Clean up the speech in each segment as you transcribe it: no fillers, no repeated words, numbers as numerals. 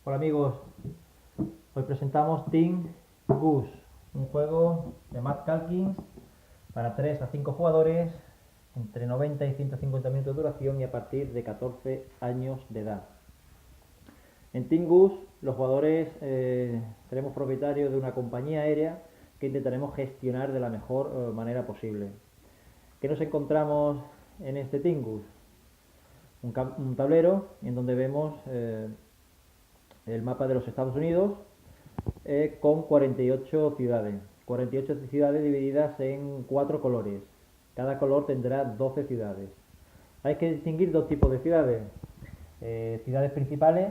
Hola amigos, hoy presentamos Team Goose, un juego de Matt Calkins para 3 a 5 jugadores entre 90 y 150 minutos de duración y a partir de 14 años de edad. En Team Goose los jugadores seremos propietarios de una compañía aérea que intentaremos gestionar de la mejor manera posible. ¿Qué nos encontramos en este Team Goose? Un tablero en donde vemos el mapa de los Estados Unidos con 48 ciudades. 48 ciudades divididas en 4 colores. Cada color tendrá 12 ciudades. Hay que distinguir dos tipos de ciudades. Ciudades principales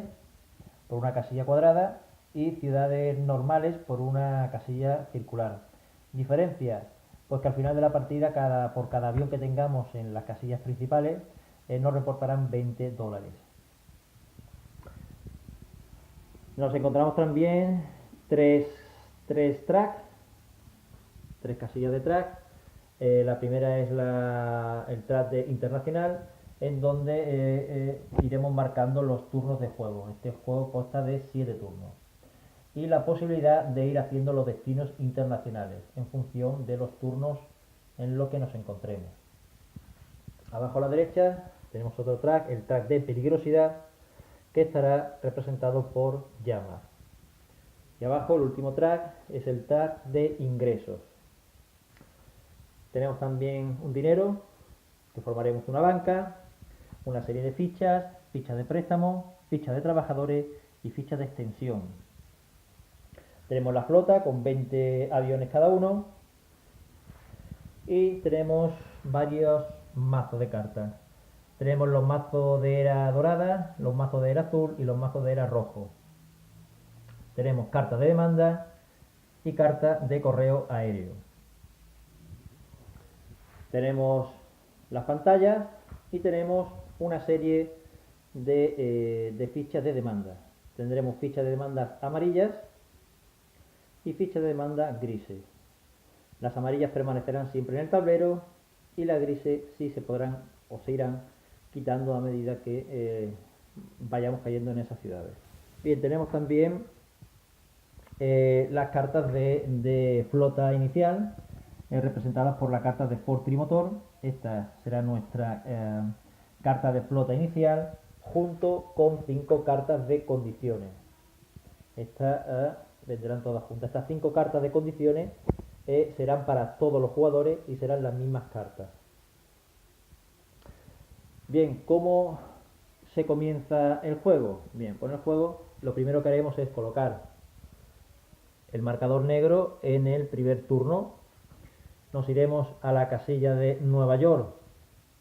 por una casilla cuadrada y ciudades normales por una casilla circular. Diferencias, pues que al final de la partida por cada avión que tengamos en las casillas principales nos reportarán $20. Nos encontramos también tres tracks, tres casillas de track. La primera es el track internacional, en donde iremos marcando los turnos de juego. Este juego consta de 7 turnos. Y la posibilidad de ir haciendo los destinos internacionales en función de los turnos en los que nos encontremos. Abajo a la derecha tenemos otro track, el track de peligrosidad, que estará representado por llamas. Y abajo el último track es el track de ingresos. Tenemos también un dinero, que formaremos una banca, una serie de fichas, fichas de préstamo, fichas de trabajadores y fichas de extensión. Tenemos la flota con 20 aviones cada uno y tenemos varios mazos de cartas. Tenemos los mazos de era dorada, los mazos de era azul y los mazos de era rojo. Tenemos cartas de demanda y cartas de correo aéreo. Tenemos las pantallas y tenemos una serie de fichas de demanda. Tendremos fichas de demanda amarillas y fichas de demanda grises. Las amarillas permanecerán siempre en el tablero y las grises sí se podrán o se irán quitando a medida que vayamos cayendo en esas ciudades. Bien, tenemos también las cartas de flota inicial, representadas por la carta de Ford Trimotor. Esta será nuestra carta de flota inicial, junto con 5 cartas de condiciones. Estas vendrán todas juntas. Estas 5 cartas de condiciones serán para todos los jugadores y serán las mismas cartas. Bien, ¿cómo se comienza el juego? Bien, pues en el juego lo primero que haremos es colocar el marcador negro en el primer turno. Nos iremos a la casilla de Nueva York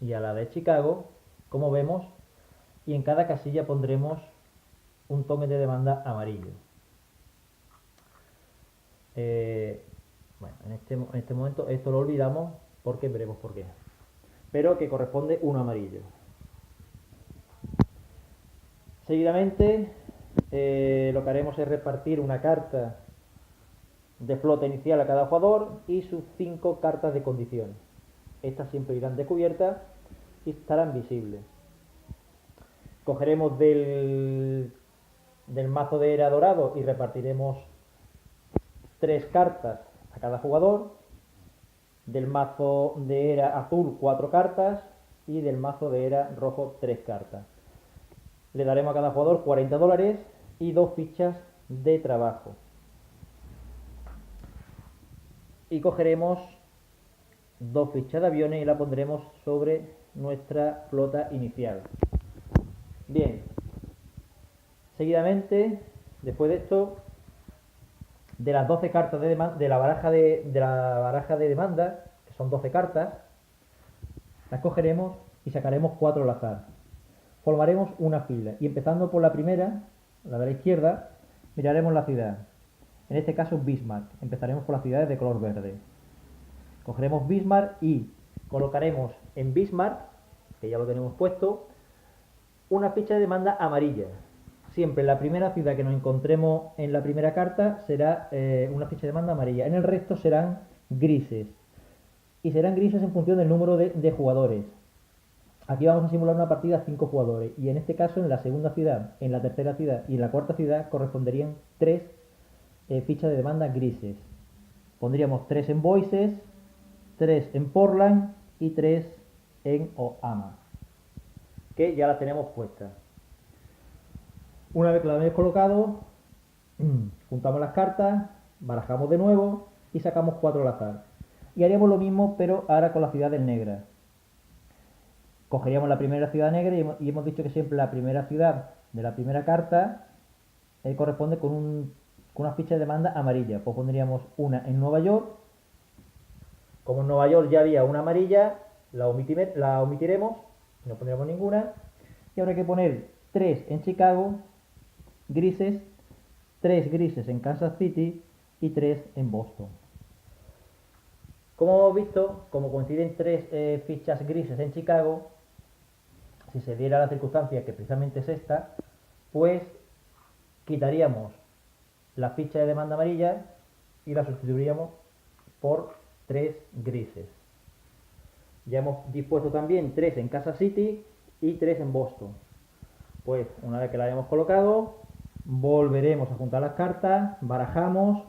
y a la de Chicago, como vemos, y en cada casilla pondremos un token de demanda amarillo. Bueno, en este momento esto lo olvidamos porque veremos por qué. Pero que corresponde uno amarillo. Seguidamente lo que haremos es repartir una carta de flota inicial a cada jugador y sus 5 cartas de condiciones. Estas siempre irán descubiertas y estarán visibles. Cogeremos del mazo de era dorado y repartiremos 3 cartas a cada jugador. Del mazo de era azul 4 cartas y del mazo de era rojo 3 cartas. Le daremos a cada jugador $40 y 2 fichas de trabajo. Y cogeremos 2 fichas de aviones y la pondremos sobre nuestra flota inicial. Bien, seguidamente, después de esto, de las 12 cartas de la baraja de demanda, que son 12 cartas, las cogeremos y sacaremos 4 al azar. Formaremos una fila y empezando por la primera, la de la izquierda, miraremos la ciudad. En este caso Bismarck. Empezaremos por las ciudades de color verde. Cogeremos Bismarck y colocaremos en Bismarck, que ya lo tenemos puesto, una ficha de demanda amarilla. Siempre la primera ciudad que nos encontremos en la primera carta será una ficha de demanda amarilla. En el resto serán grises. Y serán grises en función del número de jugadores. Aquí vamos a simular una partida a 5 jugadores y en este caso en la segunda ciudad, en la tercera ciudad y en la cuarta ciudad corresponderían 3 fichas de demanda grises. Pondríamos 3 en Voices, 3 en Portland y 3 en Oama, que ya las tenemos puestas. Una vez que las hemos colocado, juntamos las cartas, barajamos de nuevo y sacamos 4 al azar. Y haríamos lo mismo, pero ahora con las ciudades negras. Cogeríamos la primera ciudad negra y hemos dicho que siempre la primera ciudad de la primera carta corresponde con una ficha de demanda amarilla. Pues pondríamos una en Nueva York. Como en Nueva York ya había una amarilla, la omitiremos, no pondremos ninguna. Y ahora hay que poner 3 en Chicago, grises, 3 grises en Kansas City y 3 en Boston. Como hemos visto, como coinciden 3 fichas grises en Chicago, si se diera la circunstancia que precisamente es esta, pues quitaríamos la ficha de demanda amarilla y la sustituiríamos por 3 grises. Ya hemos dispuesto también 3 en Kansas City y 3 en Boston. Pues una vez que la hayamos colocado, volveremos a juntar las cartas, barajamos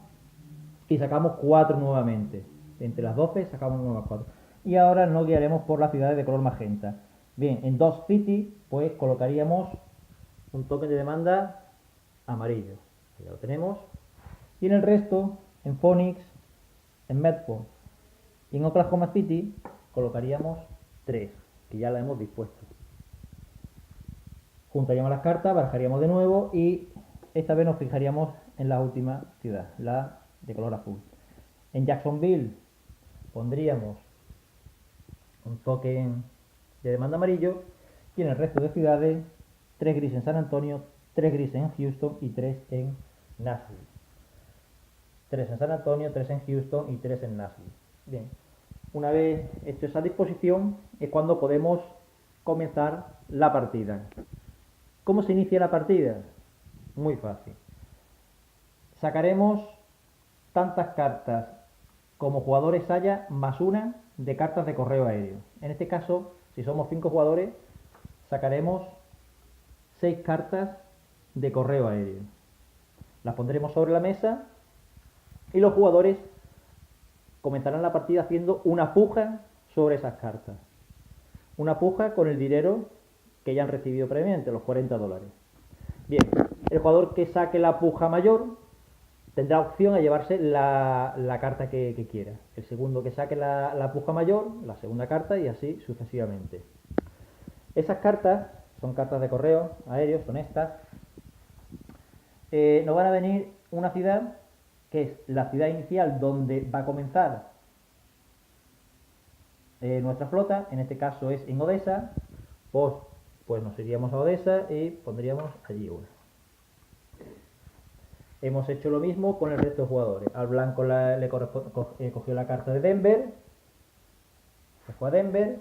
y sacamos 4 nuevamente. Entre las 12 sacamos nuevas 4. Y ahora nos guiaremos por las ciudades de color magenta. Bien, en Dodge City pues colocaríamos un token de demanda amarillo. Ya lo tenemos. Y en el resto, en Phoenix, en Medford y en Oklahoma City colocaríamos 3, que ya la hemos dispuesto. Juntaríamos las cartas, barajaríamos de nuevo y esta vez nos fijaríamos en la última ciudad, la de color azul. En Jacksonville pondríamos un token de demanda amarillo y en el resto de ciudades 3 grises en San Antonio, 3 grises en Houston y 3 en Nashville. 3 en San Antonio, 3 en Houston y 3 en Nashville. Bien, una vez hecho esa disposición es cuando podemos comenzar la partida. ¿Cómo se inicia la partida? Muy fácil. Sacaremos tantas cartas como jugadores haya más una de cartas de correo aéreo. En este caso, si somos 5 jugadores, sacaremos 6 cartas de correo aéreo. Las pondremos sobre la mesa y los jugadores comenzarán la partida haciendo una puja sobre esas cartas. Una puja con el dinero que ya han recibido previamente, los $40. Bien, el jugador que saque la puja mayor tendrá opción a llevarse la carta que quiera. El segundo que saque la puja mayor, la segunda carta y así sucesivamente. Esas cartas son cartas de correo aéreo, son estas. Nos van a venir una ciudad que es la ciudad inicial donde va a comenzar nuestra flota. En este caso es en Odessa. Pues nos iríamos a Odessa y pondríamos allí una. Hemos hecho lo mismo con el resto de jugadores. Al blanco cogió la carta de Denver. Se fue a Denver.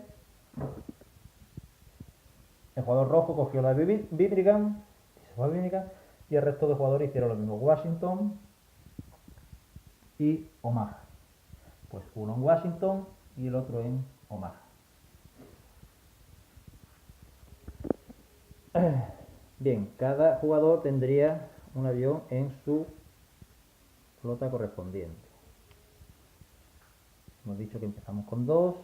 El jugador rojo cogió la de Birmingham. Se fue a Birmingham. Y el resto de jugadores hicieron lo mismo. Washington y Omaha. Pues uno en Washington y el otro en Omaha. Bien, cada jugador tendría un avión en su flota correspondiente. Hemos dicho que empezamos con 2.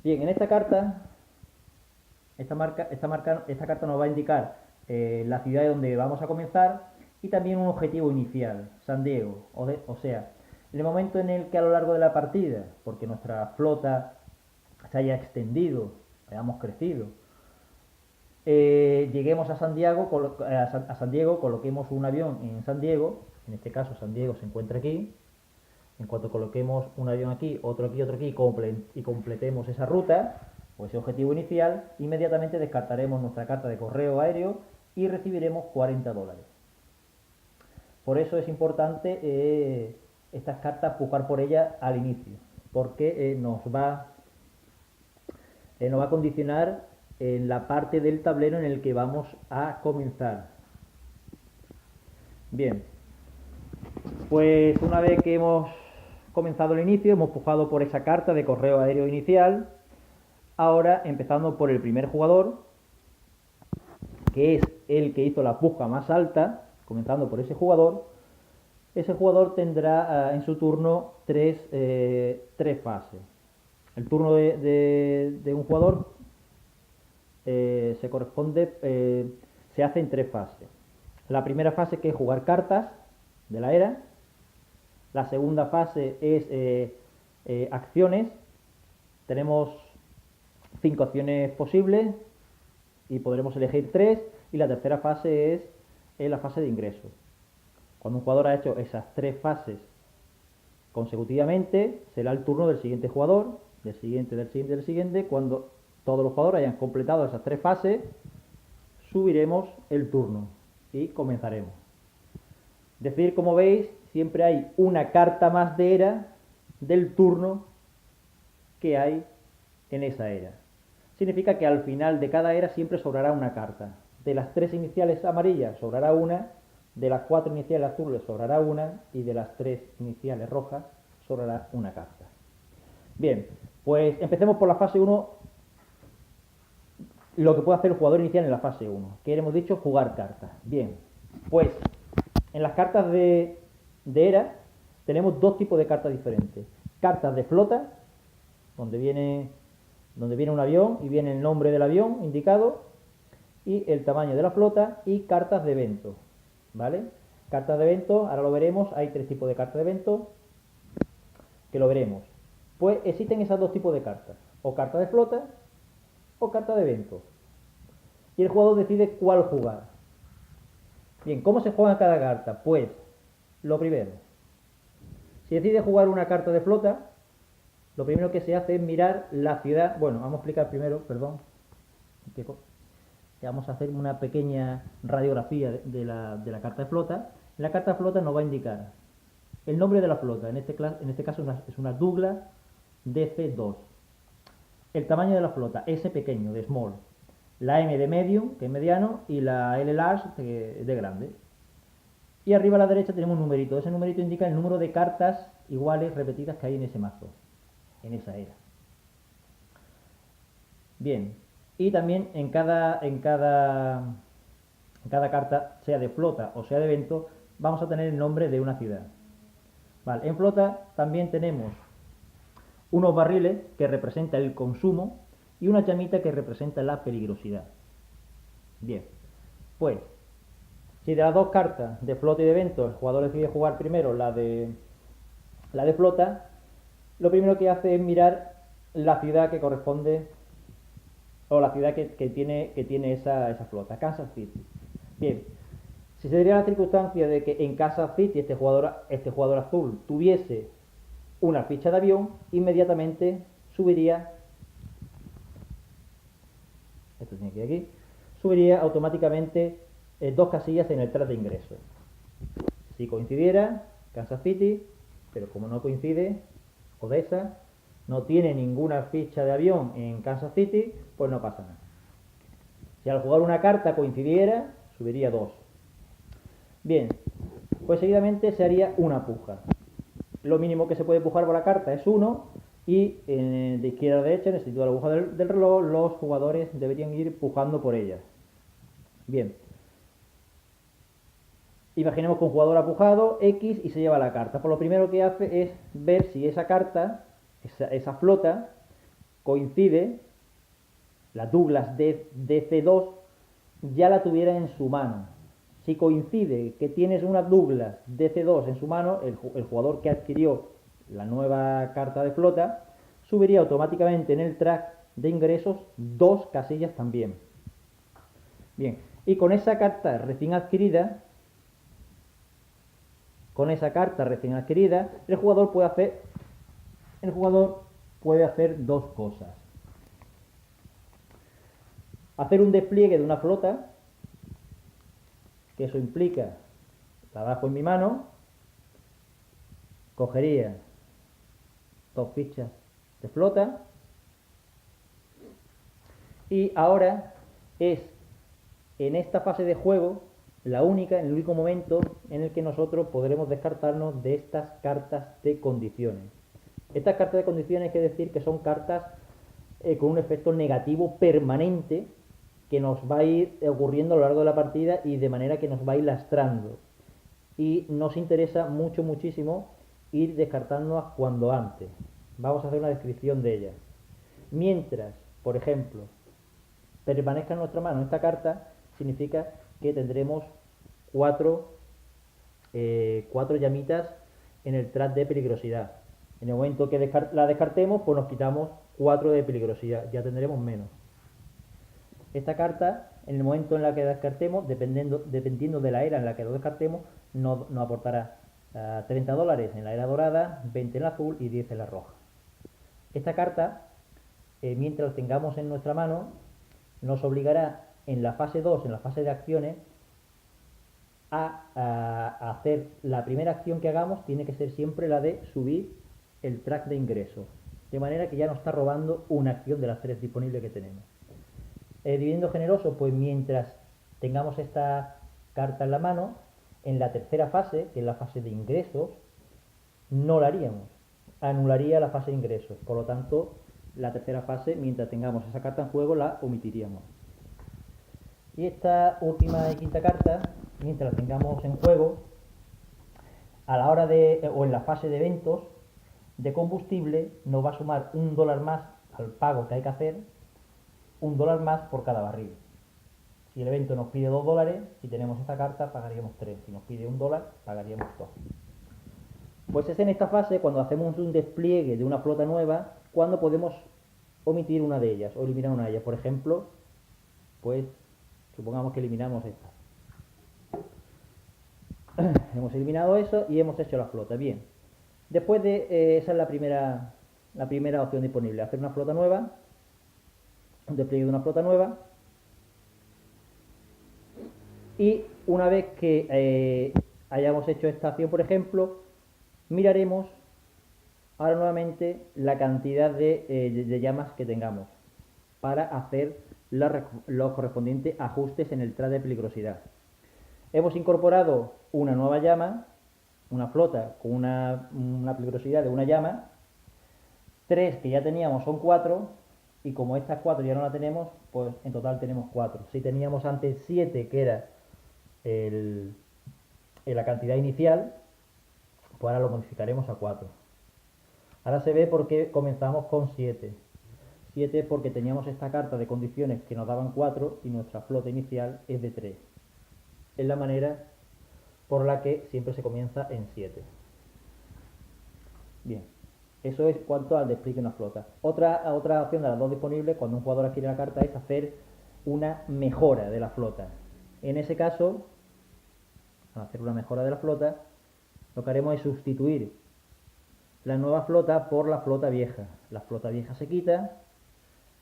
Bien, en esta carta, esta carta nos va a indicar la ciudad donde vamos a comenzar y también un objetivo inicial, San Diego. O sea, en el momento en el que a lo largo de la partida, porque nuestra flota se haya extendido, hayamos crecido, lleguemos a San Diego, coloquemos un avión en San Diego. En este caso San Diego se encuentra aquí. En cuanto coloquemos un avión aquí, otro aquí y completemos esa ruta o ese objetivo inicial, inmediatamente descartaremos nuestra carta de correo aéreo y recibiremos $40. Por eso es importante estas cartas pujar por ellas al inicio, porque nos va a condicionar en la parte del tablero en el que vamos a comenzar. Bien, pues una vez que hemos comenzado el inicio, hemos pujado por esa carta de correo aéreo inicial. Ahora, empezando por el primer jugador, que es el que hizo la puja más alta, comenzando por ese jugador tendrá en su turno tres fases. El turno de un jugador se hace en tres fases. La primera fase, que es jugar cartas de la era. La segunda fase es acciones. Tenemos 5 acciones posibles y podremos elegir 3. Y la tercera fase es la fase de ingreso. Cuando un jugador ha hecho esas 3 fases consecutivamente, será el turno del siguiente jugador, del siguiente, del siguiente, del siguiente. Cuando todos los jugadores hayan completado esas 3 fases, subiremos el turno y comenzaremos. Decir, como veis, siempre hay una carta más de era del turno que hay en esa era. Significa que al final de cada era siempre sobrará una carta. De las 3 iniciales amarillas sobrará una, de las 4 iniciales azules sobrará una, y de las 3 iniciales rojas sobrará una carta. Bien, pues empecemos por la fase 1, lo que puede hacer el jugador inicial en la fase 1, que hemos dicho jugar cartas. Bien, pues en las cartas de era tenemos 2 tipos de cartas diferentes. Cartas de flota, donde viene un avión y viene el nombre del avión indicado y el tamaño de la flota, y cartas de evento, ¿vale? Cartas de evento, ahora lo veremos, hay 3 tipos de cartas de evento que lo veremos. Pues existen esos 2 tipos de cartas, o carta de flota o carta de evento, y el jugador decide cuál jugar. Bien, ¿cómo se juega cada carta? Pues lo primero, si decide jugar una carta de flota, lo primero que se hace es mirar la ciudad. Bueno, vamos a explicar primero, perdón, vamos a hacer una pequeña radiografía de la carta de flota. La carta de flota nos va a indicar el nombre de la flota, en este caso es una Douglas DC-2. El tamaño de la flota, S pequeño, de small. La M de medium, que es mediano, y la L large, de grande. Y arriba a la derecha tenemos un numerito. Ese numerito indica el número de cartas iguales repetidas que hay en ese mazo, en esa era. Bien, y también en cada carta, sea de flota o sea de evento, vamos a tener el nombre de una ciudad. Vale, en flota también tenemos unos barriles que representan el consumo y una llamita que representa la peligrosidad. Bien, pues si de las 2 cartas de flota y de evento el jugador decide jugar primero la de flota, lo primero que hace es mirar la ciudad que corresponde, o la ciudad que tiene esa flota, Kansas City. Bien, si se daría la circunstancia de que en Kansas City este jugador azul tuviese una ficha de avión, inmediatamente subiría, esto tiene que ir aquí, subiría automáticamente 2 casillas en el track de ingreso. Si coincidiera Kansas City, pero como no coincide, Odessa no tiene ninguna ficha de avión en Kansas City, pues no pasa nada. Si al jugar una carta coincidiera, subiría 2. Bien, pues seguidamente se haría una puja. Lo mínimo que se puede pujar por la carta es 1, y de izquierda a derecha, en el sentido de la aguja del reloj, los jugadores deberían ir pujando por ellas. Bien, imaginemos que un jugador ha pujado X y se lleva la carta. Pues lo primero que hace es ver si esa carta, esa flota, coincide, la Douglas DC-2, ya la tuviera en su mano. Si coincide que tienes una Douglas DC-2 en su mano, el jugador que adquirió la nueva carta de flota subiría automáticamente en el track de ingresos 2 casillas también. Bien, y con esa carta recién adquirida, el jugador puede hacer 2 cosas. Hacer un despliegue de una flota, que eso implica, la bajo en mi mano, cogería 2 fichas de flota, y ahora es en esta fase de juego el único momento en el que nosotros podremos descartarnos de estas cartas de condiciones. Estas cartas de condiciones hay que decir que son cartas con un efecto negativo permanente que nos va a ir ocurriendo a lo largo de la partida y de manera que nos va a ir lastrando. Y nos interesa muchísimo ir descartándolas cuando antes. Vamos a hacer una descripción de ellas. Mientras, por ejemplo, permanezca en nuestra mano esta carta, significa que tendremos cuatro llamitas en el track de peligrosidad. En el momento que la descartemos, pues nos quitamos 4 de peligrosidad, ya tendremos menos. Esta carta, en el momento en la que la descartemos, dependiendo de la era en la que lo descartemos, nos aportará $30 en la era dorada, 20 en la azul y 10 en la roja. Esta carta, mientras la tengamos en nuestra mano, nos obligará en la fase 2, en la fase de acciones, a hacer la primera acción que hagamos, tiene que ser siempre la de subir el track de ingresos. De manera que ya nos está robando una acción de las 3 disponibles que tenemos. Dividendo generoso, pues mientras tengamos esta carta en la mano, en la tercera fase, que es la fase de ingresos, no la haríamos. Anularía la fase de ingresos. Por lo tanto, la tercera fase, mientras tengamos esa carta en juego, la omitiríamos. Y esta última y quinta carta, mientras la tengamos en juego, a la hora de, o en la fase de eventos de combustible, nos va a sumar $1 más al pago que hay que hacer, $1 más por cada barril. Si el evento nos pide $2, si tenemos esta carta pagaríamos 3. Si nos pide $1, pagaríamos 2. Pues es en esta fase, cuando hacemos un despliegue de una flota nueva, cuando podemos omitir una de ellas o eliminar una de ellas. Por ejemplo, pues supongamos que eliminamos esta. Hemos eliminado eso y hemos hecho la flota. Bien. Después de esa es la primera opción disponible, hacer una flota nueva, un despliegue de una flota nueva. Y una vez que hayamos hecho esta acción, por ejemplo, miraremos ahora nuevamente la cantidad de llamas que tengamos para hacer los correspondientes ajustes en el track de peligrosidad. Hemos incorporado una nueva llama, una flota con una peligrosidad de una llama. 3 que ya teníamos son 4, y como estas 4 ya no la tenemos, pues en total tenemos 4. Si teníamos antes 7, que era la cantidad inicial, pues ahora lo modificaremos a 4. Ahora se ve por qué comenzamos con 7. 7 porque teníamos esta carta de condiciones que nos daban 4 y nuestra flota inicial es de 3. Es la manera por la que siempre se comienza en 7. Bien, eso es cuanto al despliegue de una flota. Otra opción de las dos disponibles cuando un jugador adquiere la carta es hacer una mejora de la flota. En ese caso, al hacer una mejora de la flota, lo que haremos es sustituir la nueva flota por la flota vieja. La flota vieja se quita,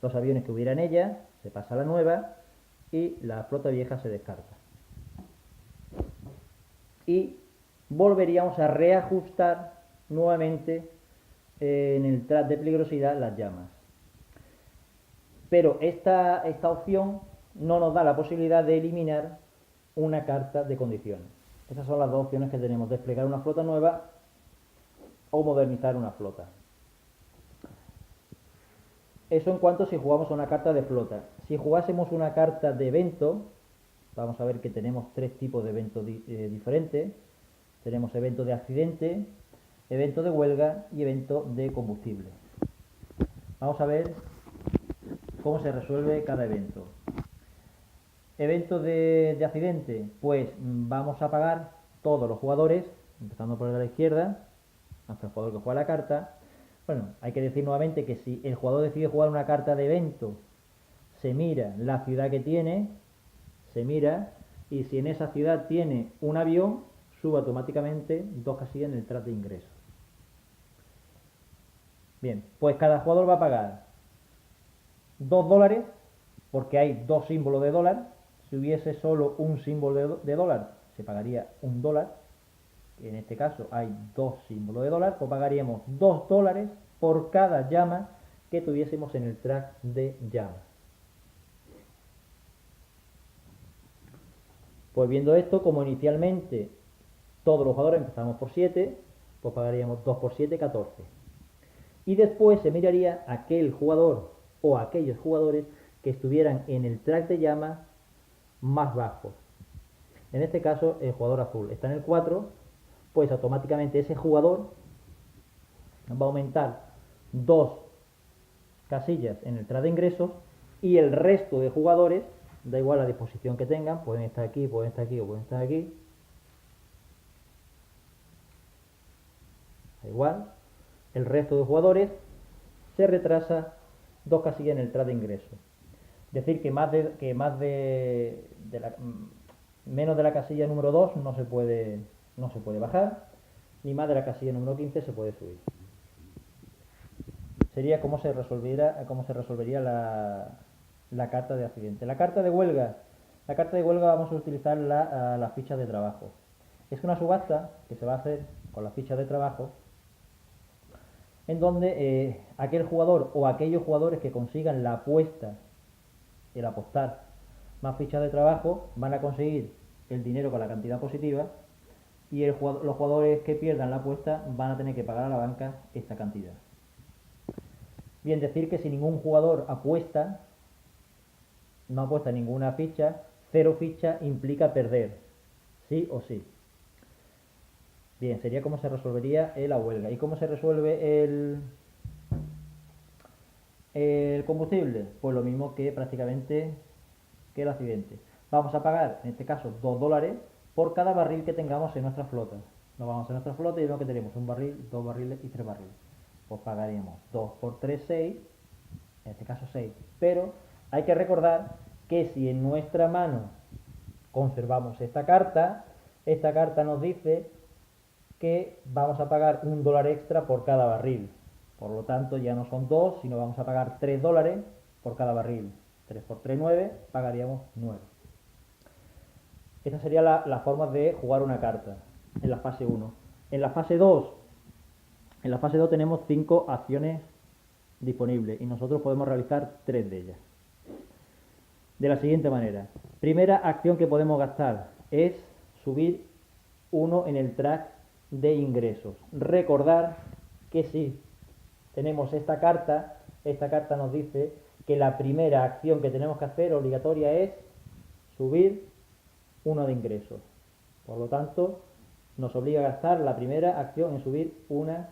los aviones que hubiera en ella, se pasa a la nueva y la flota vieja se descarta. Y volveríamos a reajustar nuevamente en el track de peligrosidad las llamas. Pero esta opción no nos da la posibilidad de eliminar una carta de condiciones. Esas son las dos opciones que tenemos: desplegar una flota nueva o modernizar una flota. Eso en cuanto si jugamos una carta de flota. Si jugásemos una carta de evento, vamos a ver que tenemos 3 tipos de eventos diferentes. Tenemos evento de accidente, evento de huelga y evento de combustible. Vamos a ver cómo se resuelve cada evento. Evento de accidente, pues vamos a pagar todos los jugadores, empezando por la izquierda, hasta el jugador que juega la carta. Bueno, hay que decir nuevamente que si el jugador decide jugar una carta de evento, se mira la ciudad que tiene, se mira, y si en esa ciudad tiene un avión, sube automáticamente 2 casillas en el track de ingreso. Bien, pues cada jugador va a pagar $2, porque hay 2 símbolos de dólar. Si hubiese solo un símbolo de dólar, se pagaría $1. En este caso hay 2 símbolos de dólar, pues pagaríamos $2 por cada llama que tuviésemos en el track de llama. Pues viendo esto, como inicialmente todos los jugadores empezamos por 7, pues pagaríamos 2 por 7, 14. Y después se miraría aquel jugador o aquellos jugadores que estuvieran en el track de llama más bajo. En este caso, el jugador azul está en el 4, pues automáticamente ese jugador va a aumentar 2 casillas en el track de ingresos y el resto de jugadores, da igual la disposición que tengan, pueden estar aquí, pueden estar aquí o pueden estar aquí, da igual, el resto de jugadores se retrasa 2 casillas en el track de ingresos. Es decir, que menos de la casilla número 2 no se puede bajar, ni más de la casilla número 15 se puede subir. Sería cómo se resolvería la carta de accidente. La carta de huelga vamos a utilizar las fichas de trabajo. Es una subasta que se va a hacer con las fichas de trabajo, en donde aquel jugador o aquellos jugadores que consigan la apuesta, el apostar más fichas de trabajo, van a conseguir el dinero con la cantidad positiva, y los jugadores que pierdan la apuesta van a tener que pagar a la banca esta cantidad. Bien, decir que si ningún jugador no apuesta ninguna ficha, 0 ficha implica perder, sí o sí. Bien, sería cómo se resolvería la huelga. ¿Y cómo se resuelve el combustible? Pues lo mismo que prácticamente que el accidente. Vamos a pagar, en este caso, $2 por cada barril que tengamos en nuestra flota. Nos vamos a nuestra flota y vemos que tenemos un barril, 2 barriles y 3 barriles. Pues pagaríamos 2 por 3, 6, en este caso 6. Pero hay que recordar que si en nuestra mano conservamos esta carta nos dice que vamos a pagar $1 extra por cada barril. Por lo tanto, ya no son 2, sino vamos a pagar $3 por cada barril. 3 por 3, 9, pagaríamos 9. Esta sería la forma de jugar una carta en la fase 1. En la fase 2 tenemos 5 acciones disponibles y nosotros podemos realizar 3 de ellas. De la siguiente manera. Primera acción que podemos gastar es subir 1 en el track de ingresos. Recordar que si tenemos esta carta nos dice que la primera acción que tenemos que hacer obligatoria es subir 1 de ingresos. Por lo tanto, nos obliga a gastar la primera acción en subir una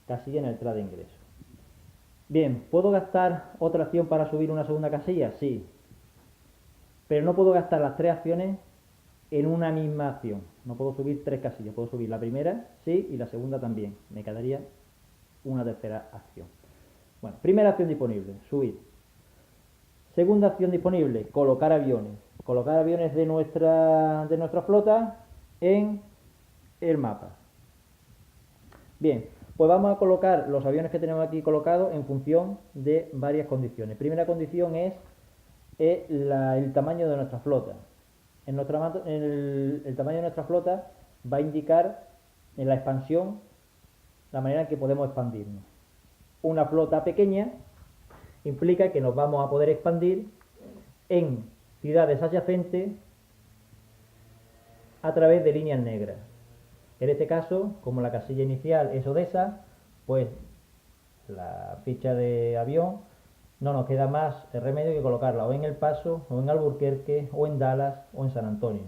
casilla en el track de ingresos. Bien, ¿puedo gastar otra acción para subir una segunda casilla? Sí. Pero no puedo gastar las 3 acciones en una misma acción. No puedo subir 3 casillas. Puedo subir la primera, sí, y la segunda también. Me quedaría una tercera acción. Bueno, primera acción disponible, subir. Segunda acción disponible, colocar aviones. Colocar aviones de nuestra flota en el mapa. Bien, pues vamos a colocar los aviones que tenemos aquí colocados en función de varias condiciones. Primera condición es el tamaño de nuestra flota. El tamaño de nuestra flota va a indicar en la expansión la manera en que podemos expandirnos. Una flota pequeña implica que nos vamos a poder expandir en ciudades adyacentes a través de líneas negras. En este caso, como la casilla inicial es Odessa, pues la ficha de avión no nos queda más remedio que colocarla o en El Paso, o en Alburquerque, o en Dallas, o en San Antonio,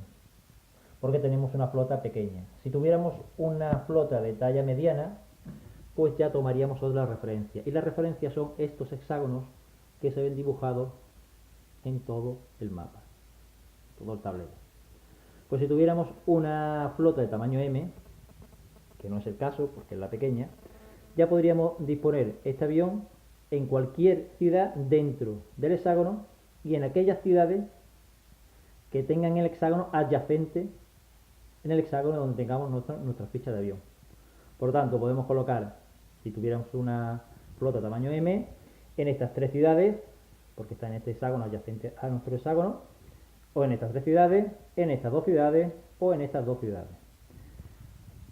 porque tenemos una flota pequeña. Si tuviéramos una flota de talla mediana, pues ya tomaríamos otra referencia. Y las referencias son estos hexágonos que se ven dibujados en todo el mapa, todo el tablero. Pues si tuviéramos una flota de tamaño M, que no es el caso porque es la pequeña, ya podríamos disponer este avión en cualquier ciudad dentro del hexágono y en aquellas ciudades que tengan el hexágono adyacente en el hexágono donde tengamos nuestra ficha de avión. Por lo tanto, podemos colocar, si tuviéramos una flota tamaño M, en estas 3 ciudades, porque está en este hexágono adyacente a nuestro hexágono, o en estas 3 ciudades, en estas 2 ciudades, o en estas 2 ciudades.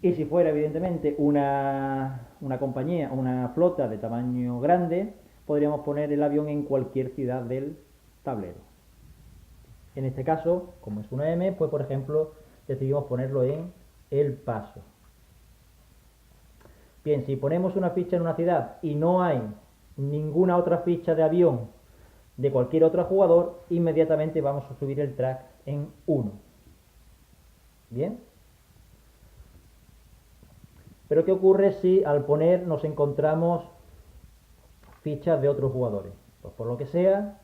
Y si fuera evidentemente una compañía, una flota de tamaño grande, podríamos poner el avión en cualquier ciudad del tablero. En este caso, como es una M, pues por ejemplo decidimos ponerlo en el paso. Bien, si ponemos una ficha en una ciudad y no hay ninguna otra ficha de avión de cualquier otro jugador, inmediatamente vamos a subir el track en 1. Bien. Pero ¿qué ocurre si al poner nos encontramos fichas de otros jugadores? Pues por lo que sea,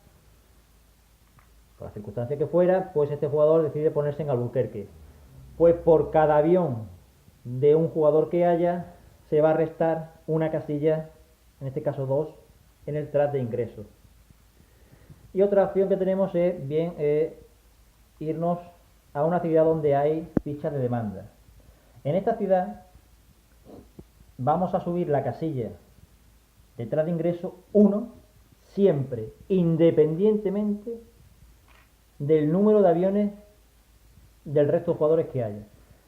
por la circunstancia que fuera, pues este jugador decide ponerse en Albuquerque. Pues por cada avión de un jugador que haya, se va a restar una casilla, en este caso 2, en el track de ingreso. Y otra opción que tenemos es bien irnos a una ciudad donde hay fichas de demanda. En esta ciudad vamos a subir la casilla detrás de ingreso 1 siempre, independientemente del número de aviones del resto de jugadores que haya.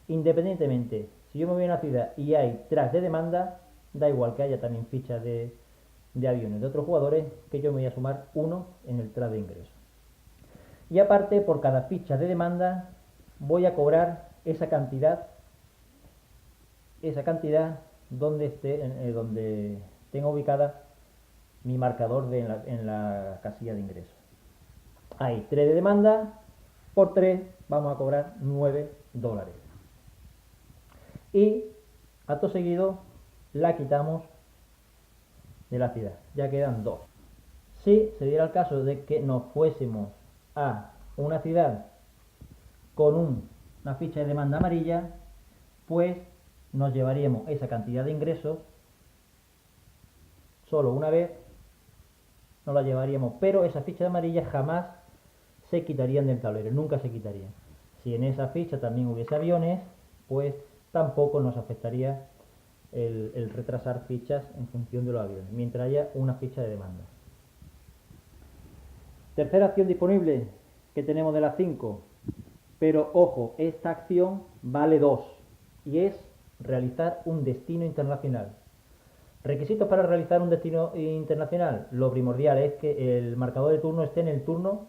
Independientemente, si yo me voy a una ciudad y hay track de demanda, da igual que haya también fichas de aviones de otros jugadores, que yo me voy a sumar 1 en el track de ingreso. Y aparte, por cada ficha de demanda, voy a cobrar esa cantidad donde esté, donde tenga ubicada mi marcador en la casilla de ingreso. Hay 3 de demanda, por 3 vamos a cobrar $9. Y acto seguido la quitamos de la ciudad, ya quedan 2. Si se diera el caso de que nos fuésemos a una ciudad con una ficha de demanda amarilla, pues nos llevaríamos esa cantidad de ingresos solo una vez, no la llevaríamos, pero esas fichas amarillas jamás se quitarían del tablero, nunca se quitarían. Si en esa ficha también hubiese aviones, pues tampoco nos afectaría el retrasar fichas en función de los aviones, mientras haya una ficha de demanda. Tercera acción disponible que tenemos de las 5, pero ojo, esta acción vale 2 y es realizar un destino internacional. Requisitos para realizar un destino internacional. Lo primordial es que el marcador de turno esté en el turno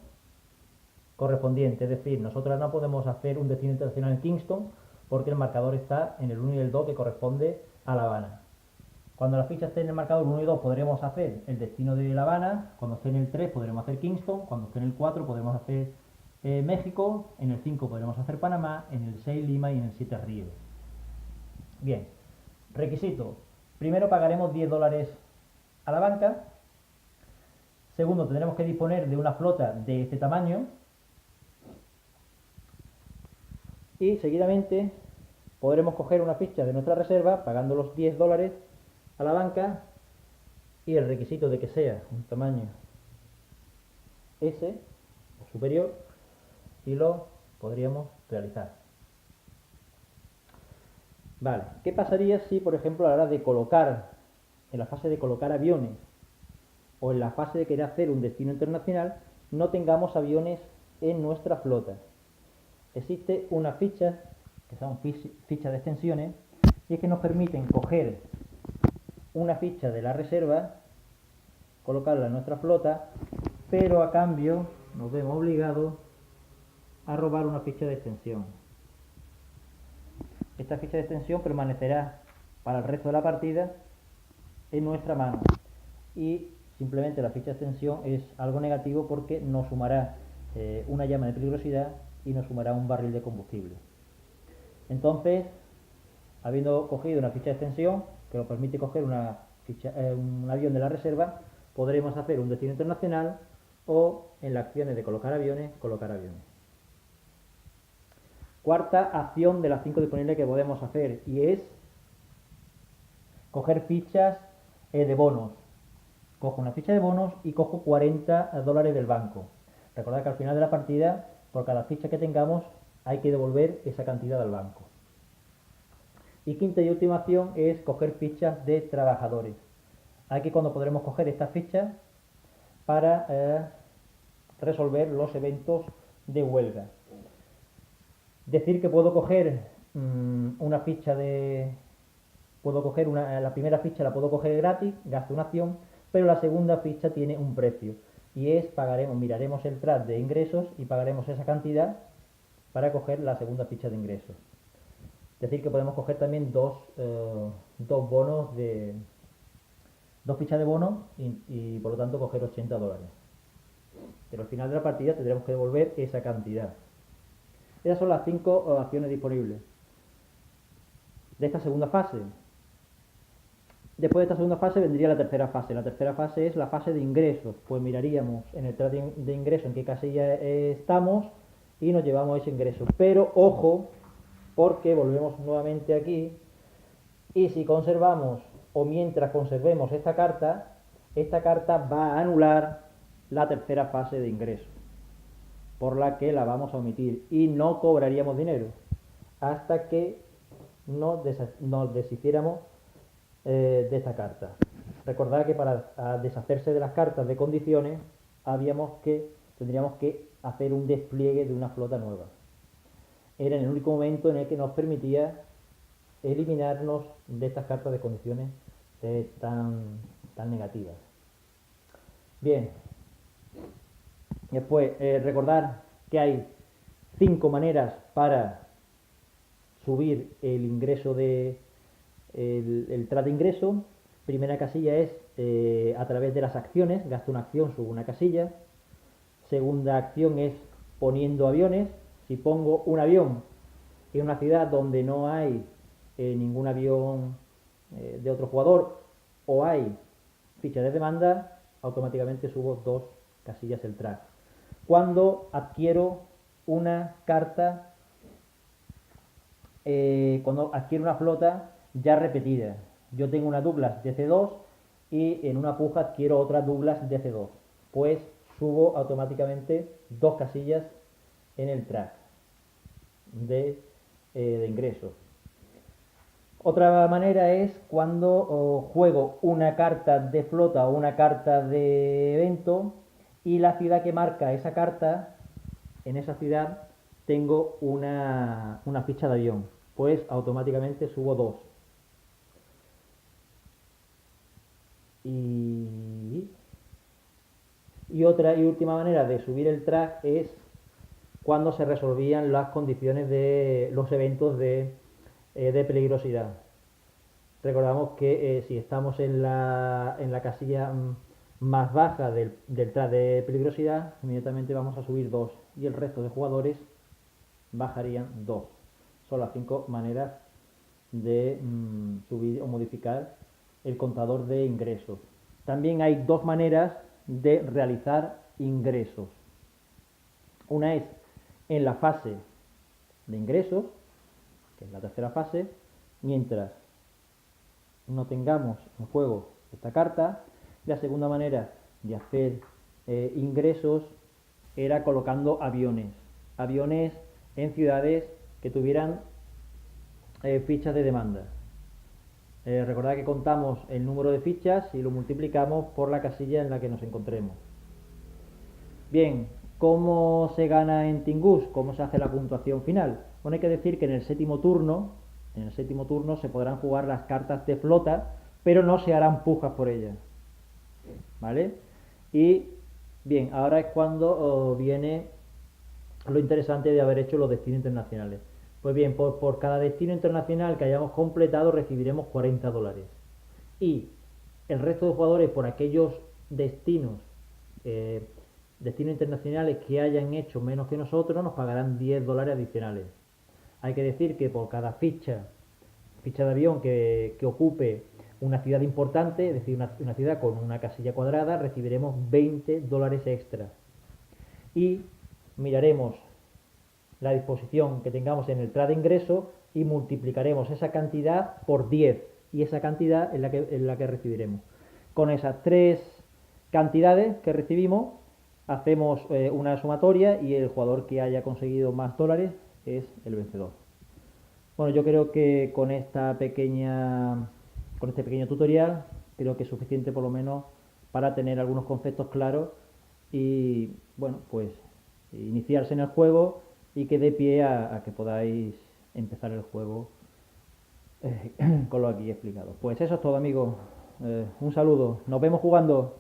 correspondiente, es decir, nosotros no podemos hacer un destino internacional en Kingston porque el marcador está en el 1 y el 2 que corresponde a La Habana. Cuando la ficha esté en el marcador 1 y 2 podremos hacer el destino de La Habana, cuando esté en el 3 podremos hacer Kingston, cuando esté en el 4 podremos hacer México, en el 5 podremos hacer Panamá, en el 6 Lima y en el 7 Río. Bien, requisito. Primero pagaremos $10 a la banca. Segundo, tendremos que disponer de una flota de este tamaño. Y seguidamente podremos coger una ficha de nuestra reserva pagando los $10 a la banca y el requisito de que sea un tamaño S o superior y lo podríamos realizar. Vale, ¿qué pasaría si, por ejemplo, a la hora de colocar, en la fase de colocar aviones o en la fase de querer hacer un destino internacional, no tengamos aviones en nuestra flota? Existe una ficha, que son fichas de extensiones, y es que nos permiten coger una ficha de la reserva, colocarla en nuestra flota, pero a cambio nos vemos obligados a robar una ficha de extensión. Esta ficha de extensión permanecerá para el resto de la partida en nuestra mano y simplemente la ficha de extensión es algo negativo porque nos sumará una llama de peligrosidad y nos sumará un barril de combustible. Entonces, habiendo cogido una ficha de extensión que nos permite coger un avión de la reserva, podremos hacer un destino internacional o en las acciones de colocar aviones, colocar aviones. Cuarta acción de las 5 disponibles que podemos hacer y es coger fichas de bonos. Cojo una ficha de bonos y cojo $40 del banco. Recordad que al final de la partida, por cada ficha que tengamos, hay que devolver esa cantidad al banco. Y quinta y última acción es coger fichas de trabajadores. Aquí cuando podremos coger estas fichas para resolver los eventos de huelga. Decir que puedo coger una ficha de... la primera ficha la puedo coger gratis, gasto una acción, pero la segunda ficha tiene un precio. y miraremos el track de ingresos y pagaremos esa cantidad para coger la segunda ficha de ingresos. Es decir, que podemos coger también dos bonos dos fichas de bono y por lo tanto coger $80. Pero al final de la partida tendremos que devolver esa cantidad. Esas son las 5 acciones disponibles de esta segunda fase. Después de esta segunda fase vendría la tercera fase. La tercera fase es la fase de ingresos. Pues miraríamos en el track de ingresos en qué casilla estamos y nos llevamos ese ingreso. Pero ojo, porque volvemos nuevamente aquí y si conservamos o mientras conservemos esta carta va a anular la tercera fase de ingresos, por la que la vamos a omitir y no cobraríamos dinero hasta que nos deshiciéramos de esta carta. Recordad que para deshacerse de las cartas de condiciones tendríamos que hacer un despliegue de una flota nueva. Era el único momento en el que nos permitía eliminarnos de estas cartas de condiciones tan negativas. Bien, después recordar que hay 5 maneras para subir el ingreso el track de ingreso. Primera casilla es a través de las acciones, gasto una acción, subo una casilla. Segunda acción es poniendo aviones. Si pongo un avión en una ciudad donde no hay ningún avión de otro jugador o hay ficha de demanda, automáticamente subo 2 casillas el track. Cuando adquiero una carta, cuando adquiero una flota ya repetida, yo tengo una Douglas DC-2 y en una puja adquiero otra Douglas DC-2, pues subo automáticamente 2 casillas en el track de ingresos. Otra manera es cuando juego una carta de flota o una carta de evento y la ciudad que marca esa carta, en esa ciudad tengo una ficha de avión, pues automáticamente subo 2. Y otra y última manera de subir el track es cuando se resolvían las condiciones de los eventos de peligrosidad. Recordamos que si estamos en la casilla más baja del track de peligrosidad, inmediatamente vamos a subir 2 y el resto de jugadores bajarían 2. Son las 5 maneras de subir o modificar el contador de ingresos. También hay 2 maneras de realizar ingresos. Una es en la fase de ingresos, que es la tercera fase, mientras no tengamos en juego esta carta. La segunda manera de hacer ingresos era colocando aviones en ciudades que tuvieran fichas de demanda. Recordad que contamos el número de fichas y lo multiplicamos por la casilla en la que nos encontremos. Bien, ¿cómo se gana en Tingus? ¿Cómo se hace la puntuación final? Bueno, hay que decir que en el séptimo turno se podrán jugar las cartas de flota, pero no se harán pujas por ellas, ¿vale? Y bien, ahora es cuando viene lo interesante de haber hecho los destinos internacionales. Pues bien, por cada destino internacional que hayamos completado recibiremos $40. Y el resto de jugadores por aquellos destinos internacionales que hayan hecho menos que nosotros nos pagarán $10 adicionales. Hay que decir que por cada ficha de avión que ocupe una ciudad importante, es decir, una ciudad con una casilla cuadrada, recibiremos $20 extra. Y miraremos la disposición que tengamos en el track de ingreso y multiplicaremos esa cantidad por 10 y esa cantidad es la que recibiremos. Con esas 3 cantidades que recibimos hacemos una sumatoria y el jugador que haya conseguido más dólares es el vencedor. Bueno, yo creo que con este pequeño tutorial creo que es suficiente por lo menos para tener algunos conceptos claros y bueno, pues iniciarse en el juego y que dé pie a que podáis empezar el juego con lo aquí explicado. Pues eso es todo, amigos. Un saludo. Nos vemos jugando.